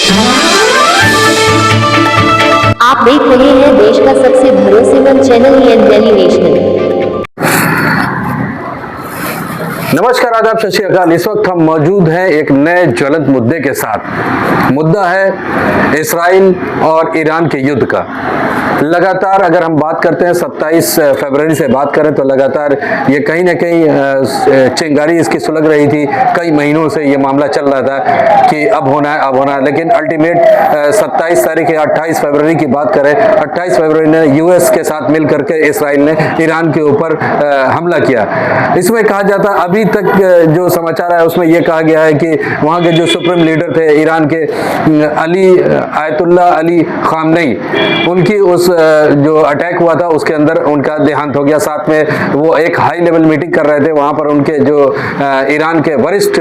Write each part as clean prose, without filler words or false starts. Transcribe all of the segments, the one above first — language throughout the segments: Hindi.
आप देख रहे हैं देश का सबसे भरोसेमंद चैनल दिल्ली नेशनल। नमस्कार, आदाब, सत श्री अकाल। इस वक्त हम मौजूद हैं एक नए ज्वलंत मुद्दे के साथ। मुद्दा है इस्राइल और ईरान के युद्ध का। लगातार अगर हम बात करते हैं 27 फरवरी से बात करें तो लगातार ये कहीं ना कहीं चिंगारी इसकी सुलग रही थी। कई महीनों से ये मामला चल रहा था कि अब होना है, लेकिन अल्टीमेट 27 तारीख या 28 फरवरी की बात करें, 28 फरवरी ने यूएस के साथ मिल करके इस्राइल ने ईरान के ऊपर हमला किया। इसमें कहा जाता, अभी तक जो समाचार है उसमें यह कहा गया है कि वहाँ के जो सुप्रीम लीडर थे ईरान के आयतुल्लाह अली खामनेई, उनकी उस जो अटैक हुआ था उसके अंदर उनका देहांत हो गया। साथ में वो एक हाई लेवल मीटिंग कर रहे थे, वहां पर उनके जो ईरान के वरिष्ठ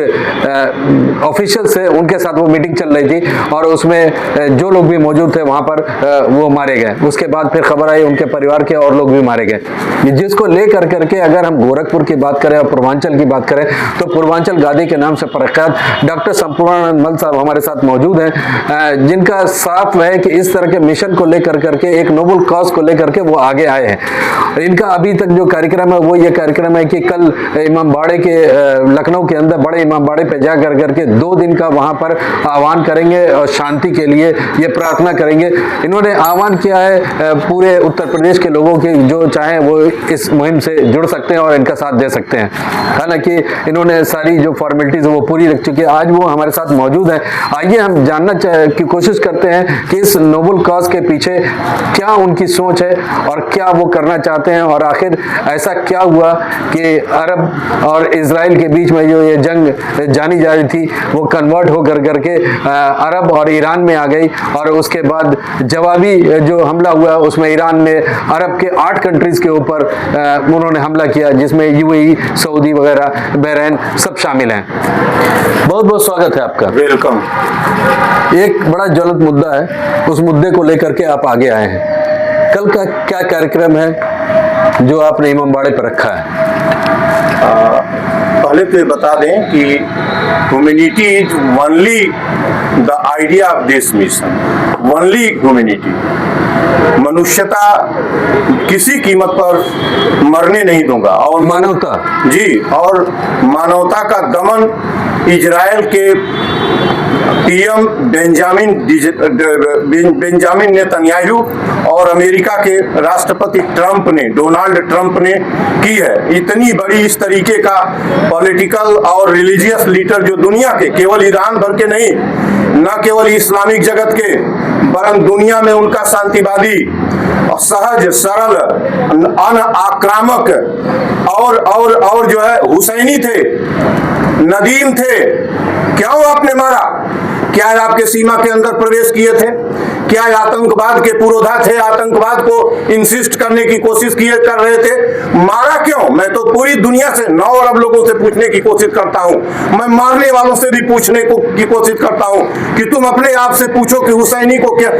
ऑफिशियल्स थे उनके साथ वो मीटिंग चल रही थी और उसमें जो लोग भी मौजूद थे वहां पर वो मारे गए। उसके बाद फिर खबर आई उनके परिवार के और लोग भी मारे गए। जिसको लेकर करके अगर हम गोरखपुर की बात करें और पूर्वांचल की बात करें तो पूर्वांचल गादी के नाम से प्रख्यात डॉक्टर संपूर्णानंद मल साहब हमारे साथ मौजूद हैं, जिनका साफ है कि इस तरह के मिशन को लेकर करके, एक नोबल कॉज को लेकर के वो आगे आए हैं। इनका अभी तक जो कार्यक्रम है वो ये कार्यक्रम है कि कल इमामबाड़े के लखनऊ के अंदर बड़े इमामबाड़े पे जा कर करके 2 दिन का वहां पर आह्वान करेंगे और शांति के लिए ये प्रार्थना करेंगे। इन्होंने आह्वान किया है पूरे उत्तर प्रदेश के लोगों की, जो चाहे वो इस मुहिम से जुड़ सकते हैं और इनका साथ दे सकते हैं। हालांकि इन्होंने सारी जो फॉर्मेलिटीज वो पूरी रख चुकी है। आज वो हमारे साथ मौजूद है। आइए हम जानना की कोशिश करते हैं कि इस नोबल कॉज के पीछे क्या उनकी सोच है और क्या वो करना चाहते हैं, और आखिर ऐसा क्या हुआ कि अरब और इजराइल के बीच में जो ये जंग जानी जा रही थी वो कन्वर्ट होकर करके अरब और ईरान में आ गई। और उसके बाद जवाबी जो हमला हुआ उसमें ईरान ने अरब के 8 कंट्रीज के ऊपर उन्होंने हमला किया, जिसमें यूएई, सऊदी वगैरह, बहरीन सब शामिल हैं। बहुत बहुत स्वागत है आपका। वेलकम। एक बड़ा ज्वलंत मुद्दा है, उस मुद्दे को लेकर के आप आगे आए हैं। कल का क्या कार्यक्रम है जो आपने इमामबाड़े पर रखा है? पहले तो ये बता दें कि humanity is only the idea of this mission, only humanity. मनुष्यता किसी कीमत पर मरने नहीं दूंगा। और मानवता जी, और मानवता का दमन इजराइल के पीएम बेंजामिन नेतन्याहू और अमेरिका के राष्ट्रपति ट्रंप ने, डोनाल्ड ट्रंप ने की है। इतनी बड़ी इस तरीके का पॉलिटिकल और रिलीजियस लीडर जो दुनिया के, केवल ईरान भर के नहीं, न केवल इस्लामिक जगत के, वरन दुनिया में उनका शांतिवादी, सहज, सरल, अनआक्रामक और जो है हुसैनी थे, नदीम थे। क्यों आपने मारा? क्या आपके सीमा के अंदर प्रवेश किए थे? क्या आतंकवाद के पुरोधा थे? आतंकवाद को इंसिस्ट करने की कोशिश कर रहे थे? मारा क्यों? मैं तो पूरी दुनिया से 9 अरब लोगों से पूछने की कोशिश करता हूं। मैं मारने वालों से भी पूछने की कोशिश करता हूं कि तुम अपने आप से पूछो कि हुसैनी को क्या,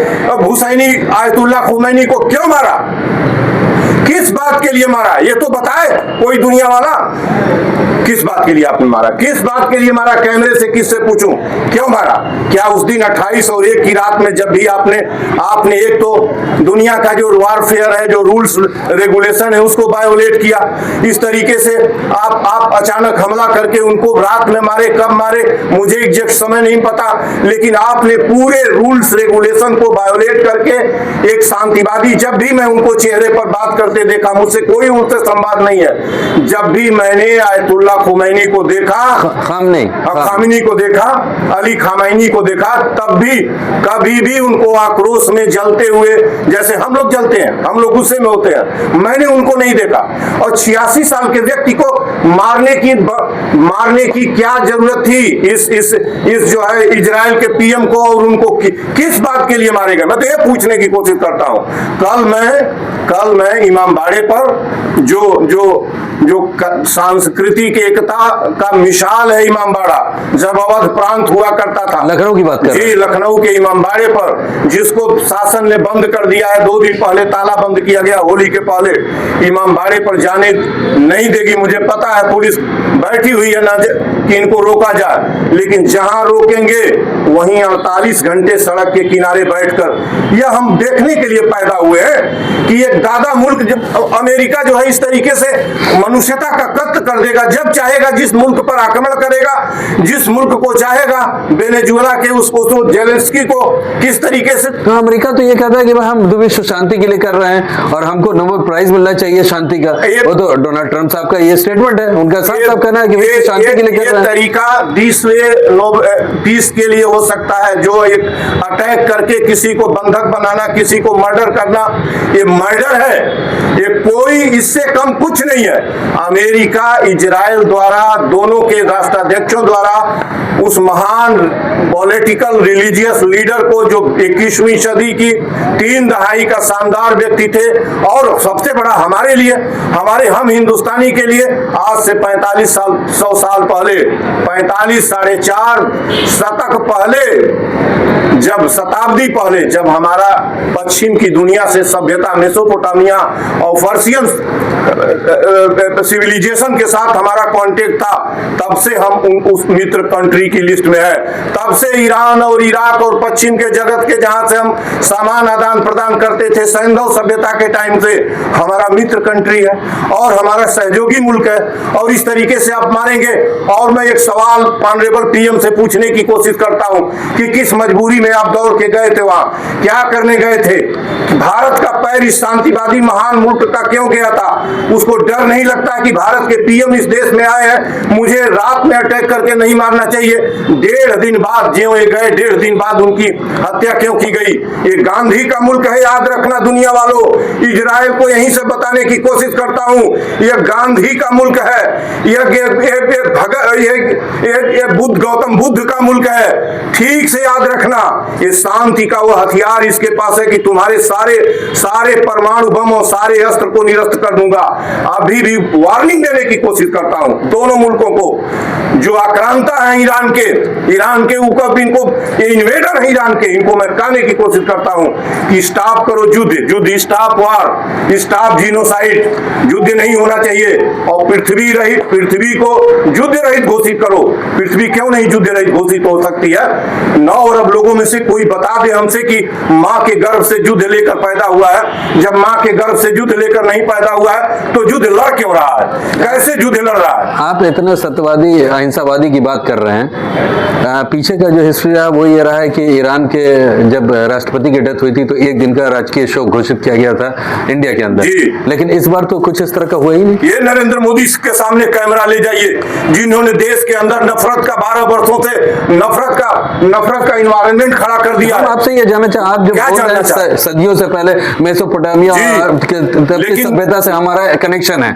हुसैनी आयतुल्लाह खुमैनी को क्यों मारा? किस बात के लिए मारा? ये तो बताए कोई दुनिया वाला। किस बात के लिए आपने मारा? किस बात के लिए मारा? कैमरे से किससे पूछूं क्यों मारा? क्या उस दिन 28 और 1 की रात में जब भी आपने एक तो दुनिया का जो वॉरफेयर है, जो रूल्स रेगुलेशन है, उसको वायोलेट किया। इस तरीके से आप अचानक हमला करके उनको रात में मारे। कब मारे मुझे एग्जैक्ट समय नहीं पता, लेकिन आपने पूरे रूल्स रेगुलेशन को वायोलेट करके एक शांतिवादी, जब भी मैं उनको चेहरे पर बात करते देखा, मुझसे कोई उनसे संवाद नहीं है, जब भी मैंने आयतुल्लाह खुमैनी को देखा, खामनी को देखा, अली खामैनी को देखा, तब भी कभी भी उनको आक्रोश में जलते हुए जैसे हम लोग जलते हैं, हम लोग गुस्से में होते हैं, मैंने उनको नहीं देखा। और 86 साल के व्यक्ति को मारने की क्या जरूरत थी इस जो है इजराइल के पीएम को? और उनको किस बात के लिए मारे गए? मैं तो ये पूछने की कोशिश करता हूं। कल मैं इमामबाड़े पर जो सांस्कृतिक एकता का मिसाल है इमामबाड़ा, जब अवध प्रांत हुआ करता था, लखनऊ की बात कर जी, लखनऊ के इमामबाड़े पर, जिसको शासन ने बंद कर दिया है। 2 दिन पहले ताला बंद किया गया, होली के पहले। इमामबाड़े पर जाने नहीं देगी, मुझे पता है, पुलिस बैठी हुई है, कि इनको रोका जाए, लेकिन जहां रोकेंगे वहीं 48 घंटे सड़क के किनारे बैठकर यह हम देखने के लिए पैदा हुए हैं कि एक दादा मुल्क अमेरिका जो है इस तरीके से मनुष्यता का कत्ल कर देगा। जब चाहेगा जिस मुल्क पर आक्रमण करेगा, जिस मुल्क को चाहेगा, वेनेजुएला के उसको जेलेंस्की को किस तरीके से। तो अमेरिका तो ये कहता है कि भाई हम विश्व शांति के लिए कर रहे हैं और हमको नोबेल प्राइज मिलना चाहिए शांति का। वो तो डोनाल्ड ट्रंप साहब का ये स्टेटमेंट है, उनका साफ कहना है कि विश्व शांति के लिए कर रहे हैं। तरीका पीस के लिए हो सकता है, जो एक अटैक करके किसी को बंधक बनाना, किसी को मर्डर करना, ये मर्डर है, ये कोई इससे कम कुछ नहीं है। अमेरिका इजराइल द्वारा, दोनों के राष्ट्राध्यक्षों द्वारा उस महान पॉलिटिकल रिलीजियस लीडर को जो 21वीं सदी की 3 दहाई का शानदार व्यक्ति थे, और सबसे बड़ा हमारे लिए, हम हिंदुस्तानी के लिए आज से 100 साल पहले, 45 साढ़े 4 शतक पहले, जब शताब्दी पहले, जब हमारा पश्चिम की दुनिया से सभ्यता मेसोपोटामिया और पर्शियन सिविलाइजेशन के साथ हमारा कांटेक्ट था, तब से हम उस मित्र कंट्री की लिस्ट में है। तब से ईरान और इराक और पश्चिम के जगत के जहां से हम सामान आदान प्रदान करते थे, सैंधव सभ्यता के टाइम से हमारा मित्र कंट्री है और हमारा सहयोगी मुल्क है। और इस तरीके से आप मारेंगे। और मैं एक सवाल ऑनरेबल पीएम से पूछने की कोशिश करता हूं कि किस मजबूरी में आप दौड़ के गए थे, वहां क्या करने गए थे? भारत का पैर इस शांतिवादी महान मुल्क का क्यों गया था? उसको डर नहीं लगता कि भारत के पीएम इस देश में आए हैं, मुझे रात में अटैक करके नहीं मारना चाहिए? 1.5 दिन बाद ज्यों ये गए, 1.5 दिन बाद उनकी हत्या क्यों की गई? ये गांधी का मुल्क है, याद रखना दुनिया वालों। इजराइल को यहीं से बताने की कोशिश करता हूं, यह गांधी का मुल्क है, ये गौतम बुद्ध का मुल्क है। ठीक से याद रखना, ये शांति का वो हथियार इसके पास है कि तुम्हारे सारे परमाणु बम और सारे अस्त्र को निरस्त कर दूंगा। अभी भी वार्निंग देने की कोशिश करता हूं दोनों मुल्कों को जो आक्रांता है ईरान के ऊपर, इनको इन्वेडर है ईरान के, इनको मैं कहने की कोशिश करता हूं कि स्टॉप करो युद्ध, स्टॉप वार, स्टॉप जीनोसाइड। युद्ध नहीं होना चाहिए और पृथ्वी को युद्ध रहित घोषित करो। पृथ्वी क्यों नहीं युद्ध रहित घोषित हो सकती है? 9 अरब लोगों में से कोई बता दे हमसे कि मां के गर्भ से युद्ध लेकर पैदा हुआ है। जब मां के गर्भ से युद्ध लेकर नहीं पैदा हुआ है तो युद्ध लड़ क्यों रहा है? कैसे युद्ध लड़ रहा है? आप इतना सत्यवादी अहिंसावादी की बात कर रहे हैं, पीछे का जो हिस्ट्री है वो ये रहा है कि ईरान के जब राष्ट्रपति की डेथ हुई थी तो 1 दिन का राजकीय शोक घोषित किया गया था इंडिया के अंदर, लेकिन इस बार तो कुछ इस तरह का हुआ ही नहीं। ये नरेंद्र मोदी के सामने कैमरा ले जाइए, जिन्होंने देश के अंदर नफरत का 12 वर्षों से नफरत का इन्वायरमेंट खड़ा कर दिया। आपसे ये जानना चाह, आप जो बोल रहे हैं सदियों से पहले मेसोपोटामिया की सभ्यता से हमारा कनेक्शन है,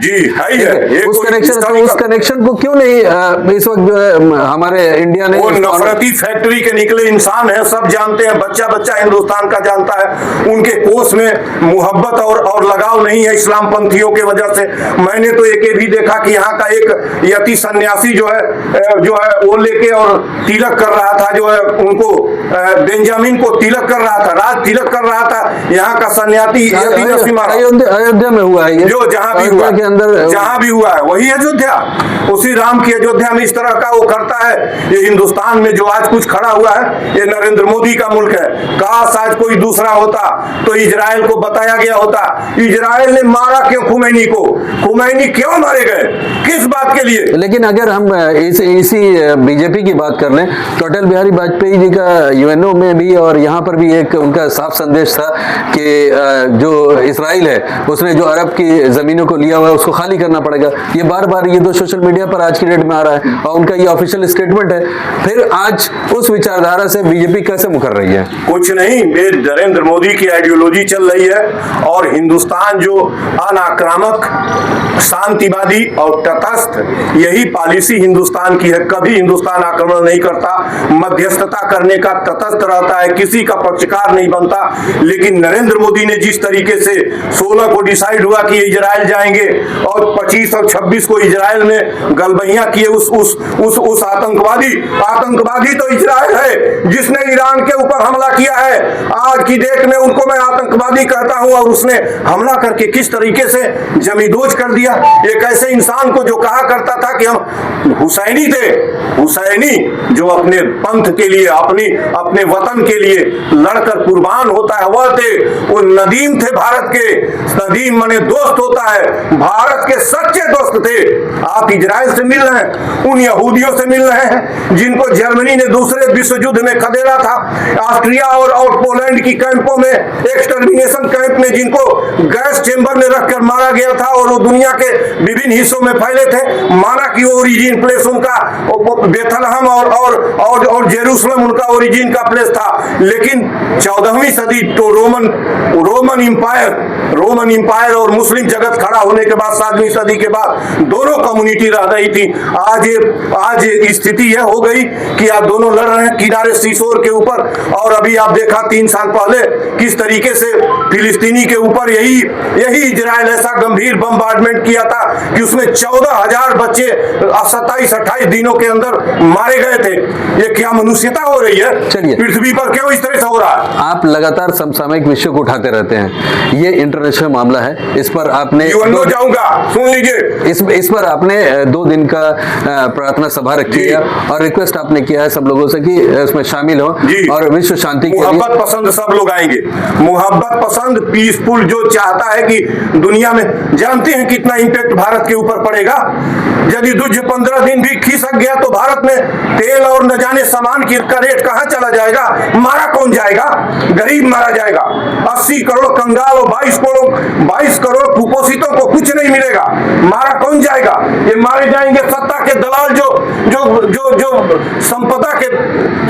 उस कनेक्शन को क्यों नहीं इस वक्त हमारे इंडिया ने? वो नफरती फैक्ट्री के निकले इंसान है, सब जानते हैं, बच्चा हिंदुस्तान का जानता है। उनके कोष में मोहब्बत और लगाव नहीं है इस्लाम पंथियों के वजह से। मैंने तो एक भी देखा कि यहाँ का एक यति सन्यासी जो है वो लेके और तिलक कर रहा था, जो है उनको बेंजामिन को तिलक कर रहा था, राज तिलक कर रहा था। यहाँ का सन्यासी अयोध्या में हुआ है, जो जहाँ भी हुआ है वही अयोध्या, उसी राम की अयोध्या में इस तरह का वो करता है। ये हिंदुस्तान में जो आज कुछ खड़ा हुआ है, ये नरेंद्र मोदी का मुल्क है। काश आज कोई दूसरा होता तो इजराइल को बताया गया होता। इजराइल ने मारा क्यों खुमैनी को? खुमैनी क्यों मारे गए, किस बात के लिए? लेकिन अगर हम इसी बीजेपी की बात कर लें तो अटल बिहारी वाजपेयी जी का यूएनओ में भी और यहाँ पर भी एक उनका साफ संदेश था कि जो इजराइल है उसने जो अरब की जमीनों को लिया हुआ है उसको खाली करना पड़ेगा। ये बार बार ये तो सोशल मीडिया पर आज की डेट में आ रहा है और उनका ये ऑफिशियल स्टेटमेंट है। फिर आज उस विचारधारा से बीजेपी कैसे मुकर रही है? कुछ नहीं, ये नरेंद्र मोदी की आइडियोलॉजी चल रही है और हिंदुस्तान जो अनाक्रामक, शांतिवादी और तटस्थ, यही पॉलिसी हिंदुस्तान की है। कभी हिंदुस्तान आक्रमण नहीं करता, मध्यस्थता करने का तटस्थ तटस्थ रहता है, किसी का पक्षकार नहीं बनता। लेकिन नरेंद्र मोदी ने जिस तरीके से 16 को डिसाइड हुआ कि इजराइल जाएंगे और 25 और 26 को इजराइल में गलबैयां किए उस आतंकवादी तो इजराइल है जिसने ईरान के ऊपर हमला किया है। आज की डेट में उनको मैं आतंकवादी कहता हूं, और उसने हमला करके किस तरीके से जमींदोज कर दिया। एक ऐसे इंसान को जो कहा करता था कि हम हुसैनी थे, हुसैनी जो अपने पंथ के लिए, अपने वतन के लिए लड़कर कुर्बान होता है, वह थे। वो नदीम थे भारत के। नदीम माने दोस्त होता है, भारत के सच्चे दोस्त थे। आप इजराइल से मिल रहे हैं, उन यहूदियों से मिल रहे हैं जिनको जर्मनी ने दूसरे विश्व युद्ध में खदेड़ा था। ऑस्ट्रिया और पोलैंड की कैंपों में, एक्सटर्मिनेशन कैंप में जिनको गैस चेंबर में रखकर मारा गया था, और वो दुनिया के विभिन्न हिस्सों में फैले थे। माना कि वो ओरिजिन प्लेस उनका बेथलहम और जेरूसलम उनका ओरिजिन का प्लेस था। लेकिन 14वीं सदी तो रोमन इंपायर और मुस्लिम जगत खड़ा होने के बाद 7वीं सदी के बाद दोनों कम्युनिटी रह रही थी। आज स्थिति यह हो गई कि आप दोनों लड़ रहे हैं किनारे सीशोर के ऊपर। और अभी आप देखा 3 साल पहले किस तरीके से फिलिस्तीनी के ऊपर यही इजराइल ऐसा गंभीर बम्बार्डमेंट किया था कि उसमें 14,000 बच्चे 27-28 दिनों के अंदर मारे गए थे। ये क्या मनुष्यता हो रही है पृथ्वी पर? क्यों इस तरह से हो रहा है? आप लगातार समसामयिक विषयों को उठाते रहते हैं, ये इंटरनेशनल मामला है। इस पर आपने जाऊंगा, सुन लीजिए, इस पर आपने 2 दिन का प्रार्थना सभा रखी है और रिक्वेस्ट आपने किया है सब लोगों से कि इसमें शामिल हो और विश्व शांति के लिए। मोहब्बत पसंद सब लोग आएंगे, मोहब्बत पसंद, पीसफुल, जो चाहता है कि दुनिया में, जानते हैं कितना इंपैक्ट भारत के ऊपर पड़ेगा। यदि युद्ध 15 दिन भी खिसक गया तो भारत में तेल और न जाने सामान का रेट कहां चला जाएगा? मारा कौन जाएगा? गरीब मारा जाएगा। 80 करोड़ कंगाल और 22 करोड़ कुपोषितों को कुछ नहीं मिलेगा। मारा कौन जाएगा? ये मारे जाएंगे सत्ता के दलाल जो संपदा के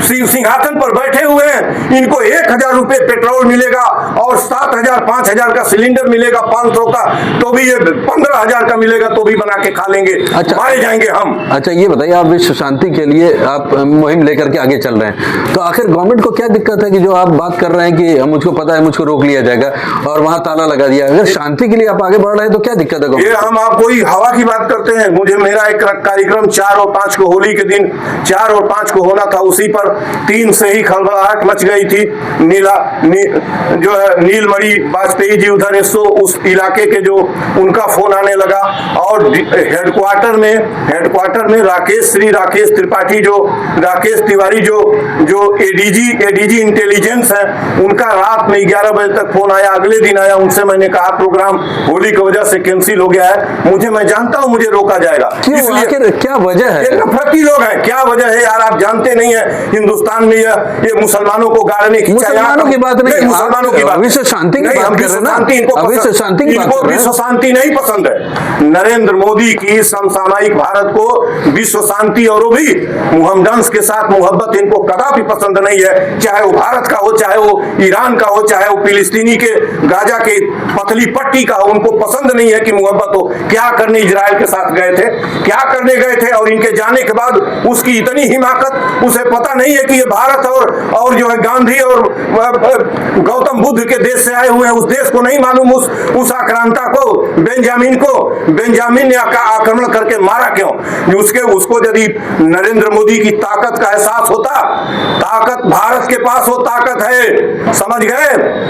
सिंहासन पर बैठे हुए हैं। इनको 1,000 रुपए पेट्रोल मिलेगा और 7,000 5,000 का सिलेंडर मिलेगा 500 का, तो भी ये 15,000 का मिलेगा तो भी बना के खा लेंगे। अच्छा, मारे जाएंगे हम। अच्छा, ये बताइए, आप विश्व शांति के लिए आप मुहिम लेकर के आगे चल रहे हैं, तो आखिर गवर्नमेंट को क्या दिक्कत है कि जो आप बात कर रहे हैं कि मुझको पता है मुझको रोक लिया जाएगा और वहां ताला लगा दिया? अगर शांति के लिए आप आगे बढ़ रहे हैं तो क्या दिक्कत है? ये हम आप कोई हवा की बात करते हैं। मेरा एक कार्यक्रम 4 और 5 को, होली के दिन 4 और 5 को होना था, उसी पर 3 से ही खलबलाहट मच गई थी। जो है नीलमणि वाजपेयी जी उधर उस इलाके के जो उनका फोन आने लगा, और हेडक्वार्टर में राकेश त्रिपाठी, राकेश तिवारी जो एडीजी इंटेलिजेंस है, उनका रात में 11 बजे तक फोन आया। अगले दिन आया, उनसे मैंने कहा प्रोग्राम होली की वजह से कैंसिल हो गया है। मैं जानता हूं मुझे रोका जाएगा। इसलिए क्या वजह है? नफरती लोग हैं। क्या वजह है यार? आप जानते नहीं है हिंदुस्तान में ये मुसलमानों को गाड़ने की, मुसलमानों की बात नहीं, मुसलमानों की बात, विश्व शांति की बात कर रहे हैं ना। इनको विश्व शांति नहीं पसंद है। नरेंद्र मोदी की समसामयिक भारत को विश्व शांति और वो भी मुहम्मदन्स के साथ मोहब्बत इनको कदापि पसंद नहीं है। चाहे वो भारत का हो, चाहे वो ईरान का हो, चाहे वो फिलिस्तीनी के गाजा के पतली पट्टी का हो, उनको पसंद नहीं है कि मोहब्बत हो। क्या करने इजराइल के साथ गए थे? क्या करने गए थे? और इनके जाने के बाद उसकी इतनी हिमाकत, उसे पता नहीं है कि ये भारत और जो है गांधी और गौतम बुद्ध के देश से आए हुए हैं। उस देश को नहीं मालूम, उस आक्रांता को, बेंजामिन ने आक्रमण करके मारा क्यों? उसको यदि नरेंद्र मोदी की ताकत का एहसास होता, ताकत भारत के पास वो ताकत है, समझ गए?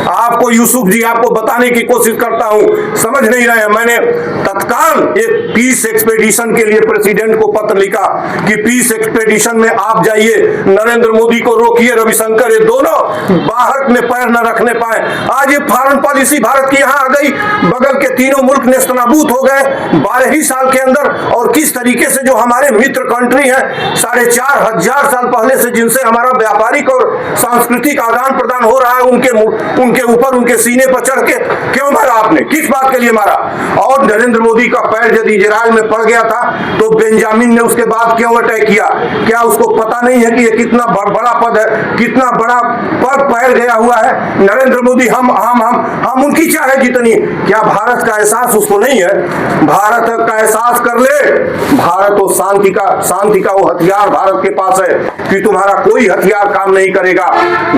आपको यूसुफ जी, आपको बताने की कोशिश करता हूं, समझ नहीं रहे। मैंने तत्काल एक पीस एक्सपेडिशन के लिए प्रेसिडेंट को पत्र लिखा कि पीस एक्सपेडिशन में आप जाइए, नरेंद्र मोदी को रोकिए, रविशंकर, ये दोनों बाहर में पैर न रखने पाए। आज ये फॉरेन पॉलिसी भारत की यहां आ गई, बगल के तीनों मुल्क नेस्तनाबूद हो गए 12 ही साल के अंदर। और किस तरीके से जो हमारे मित्र कंट्री है 4,500 साल पहले से जिनसे हमारा व्यापारिक और सांस्कृतिक आदान प्रदान हो रहा है, उनके ऊपर, उनके सीने पर चढ़ के क्यों मारा आपने? किस बात के लिए मारा? और नरेंद्र मोदी का पैर यदि इजराइल में पड़ गया था तो बेंजामिन ने उसके बाद क्यों अटैक किया? क्या उसको पता नहीं है कि ये कितना बड़ा पद है, कितना बड़ा पद पैर गया हुआ है? नरेंद्र मोदी हम उनकी चाहे जितनी, क्या भारत का एहसास उसको नहीं है? भारत का एहसास कर ले। भारत तो शांति का वो हथियार भारत के पास है कि तुम्हारा कोई हथियार काम नहीं करेगा।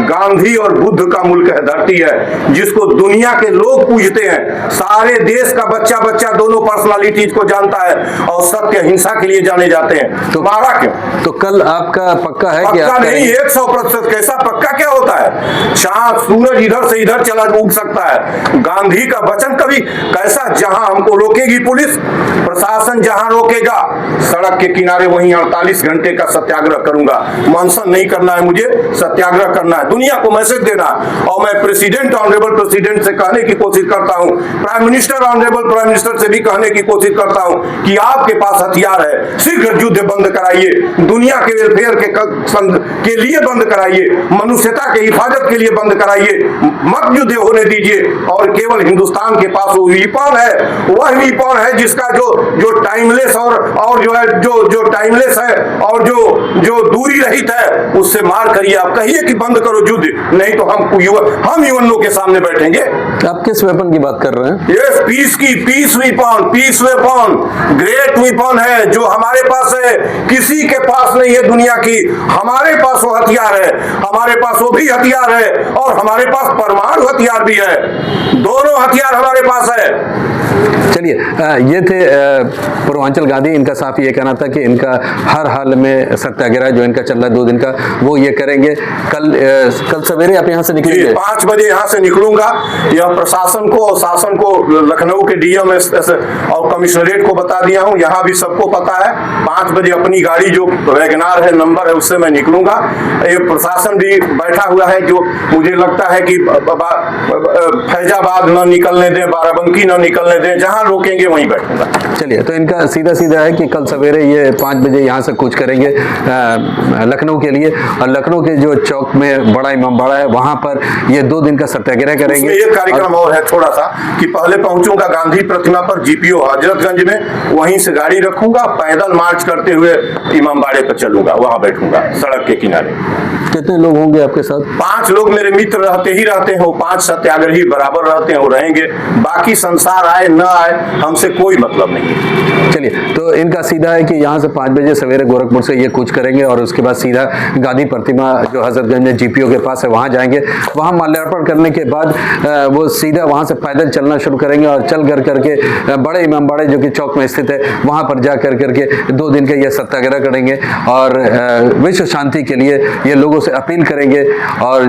गांधी और बुद्ध का मुल्क है, धरती है, जिसको दुनिया के लोग पूजते हैं। सारे देश का बच्चा बच्चा दोनों पर्सनालिटीज को जानता है और सत्य हिंसा के लिए जाने जाते हैं। तो मारा क्यों? तो कल आपका पक्का है कि पक्का आप नहीं, 100%। कैसा पक्का क्या होता है? चांद सूरज इधर से इधर चला उग सकता है। गांधी का वचन कभी कैसा, जहां हमको रोकेगी पुलिस प्रशासन, जहां रोकेगा सड़क के किनारे वहीं 48 घंटे का सत्याग्रह करूंगा। अनशन नहीं करना है मुझे, सत्याग्रह करना है, दुनिया को मैसेज देना। और मैं प्रेसिडेंट, ऑनरेबल प्रेसिडेंट से कहने की कोशिश करता हूं, prime minister, honourable prime minister से भी कहने की कोशिश करता हूं कि आपके पास हथियार है, शीघ्र युद्ध बंद कराइए, दुनिया के वेलफेयर के लिए बंद कराइए, मनुष्यता के हिफाजत के लिए बंद कराइए, मत युद्ध होने दीजिए। और केवल हिंदुस्तान के पास वो वीपन है, वह वीपन है जिसका जो टाइमलेस और जो है जो टाइमलेस है और जो दूरी रहित है, उससे मार करिए। आप कहिए कि बंद करो युद्ध, नहीं तो हम यूएनओ के सामने बैठेंगे। आप किस वेपन की बात कर रहे हैं? Yes, peace weapon, great weapon है जो हमारे पास है, किसी के पास नहीं है दुनिया की। हमारे पास वो हथियार है, हमारे पास वो भी हथियार है और हमारे पास परमाणु हथियार भी है। दोनों हथियार हमारे पास है। चलिए, ये थे पूर्वांचल गांधी। इनका साफ ये कहना था कि इनका हर हाल में सत्याग्रह जो इनका चल रहा है 2 दिन का, वो ये करेंगे। कल सवेरे आप यहाँ से निकलेंगे? 5 बजे यहाँ से निकलूंगा। यह प्रशासन को और शासन को, लखनऊ के डीएम और कमिश्नरेट को बता दिया हूँ, यहाँ भी सबको पता है। 5 बजे अपनी गाड़ी जो वैगनार है, नंबर है, उससे मैं निकलूंगा। ये प्रशासन भी बैठा हुआ है, जो मुझे लगता है कि फैजाबाद न निकलने दें, बाराबंकी न निकलने दें, जहाँ रोकेंगे वहीं बैठूंगा। चलिए, तो इनका सीधा सीधा है कि कल सवेरे ये 5 बजे यहाँ से कूच करेंगे लखनऊ के लिए, और लखनऊ के जो चौक में बड़ा इमामबाड़ा है वहां पर ये 2 दिन का सत्याग्रह करेंगे। एक कार्यक्रम और है थोड़ा सा, कि पहले पहुंचूंगा गांधी प्रतिमा पर, जीपीओ हजरतगंज में, वहीं से गाड़ी रखूंगा, पैदल मार्च करते हुए इमामबाड़े पर चलूंगा, वहां बैठूंगा सड़क के किनारे। कितने लोग होंगे आपके साथ? 5 लोग मेरे मित्र रहते हैं, वो 5 सत्याग्रही बराबर रहते हैं, वो रहेंगे। बाकी संसार आए न आए हमसे कोई मतलब नहीं है। चलिए, तो इनका सीधा है कि यहाँ से 5 बजे सवेरे गोरखपुर से ये कूच करेंगे और उसके बाद सीधा गांधी प्रतिमा जो हजरतगंज में जीपीओ के पास है वहाँ जाएंगे। वहाँ माल्यार्पण करने के बाद वो सीधा वहाँ से पैदल चलना शुरू करेंगे और चल कर करके बड़े इमामबाड़े जो कि चौक में स्थित है वहाँ पर जा कर करके 2 दिन का ये सत्याग्रह करेंगे और विश्व शांति के लिए ये लोगों से अपील करेंगे। और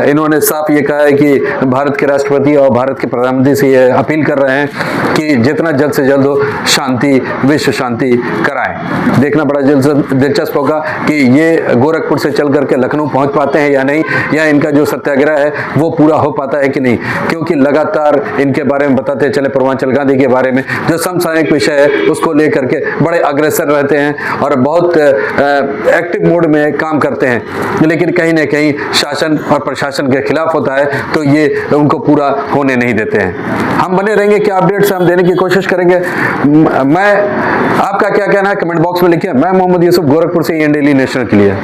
इन्होंने साफ ये कहा है कि भारत के राष्ट्रपति और भारत के प्रधानमंत्री से ये अपील कर रहे हैं कि जितना जल्द से जल्द हो शांति, विश्व शांति कराएं। देखना बड़ा दिलचस्प होगा कि ये गोरखपुर से चल करके लखनऊ पहुंच पाते हैं या नहीं, या इनका जो सत्याग्रह है वो पूरा हो पाता है कि नहीं, क्योंकि लगातार इनके बारे में बताते चले, पूर्वांचल गांधी के बारे में जो समसामयिक विषय है उसको लेकर के बड़े अग्रसर रहते हैं और बहुत एक्टिव मोड में काम करते हैं, लेकिन कहीं ना कहीं शासन और प्रशासन के खिलाफ होता है तो ये उनको पूरा होने नहीं देते हैं। हम बने रहेंगे, क्या अपडेट्स हम देने की कोशिश करेंगे। मैं, आपका क्या कहना है कमेंट बॉक्स में लिखिए। मैं मोहम्मद यूसुफ, गोरखपुर से इंडियन डेली नेशनल के लिए।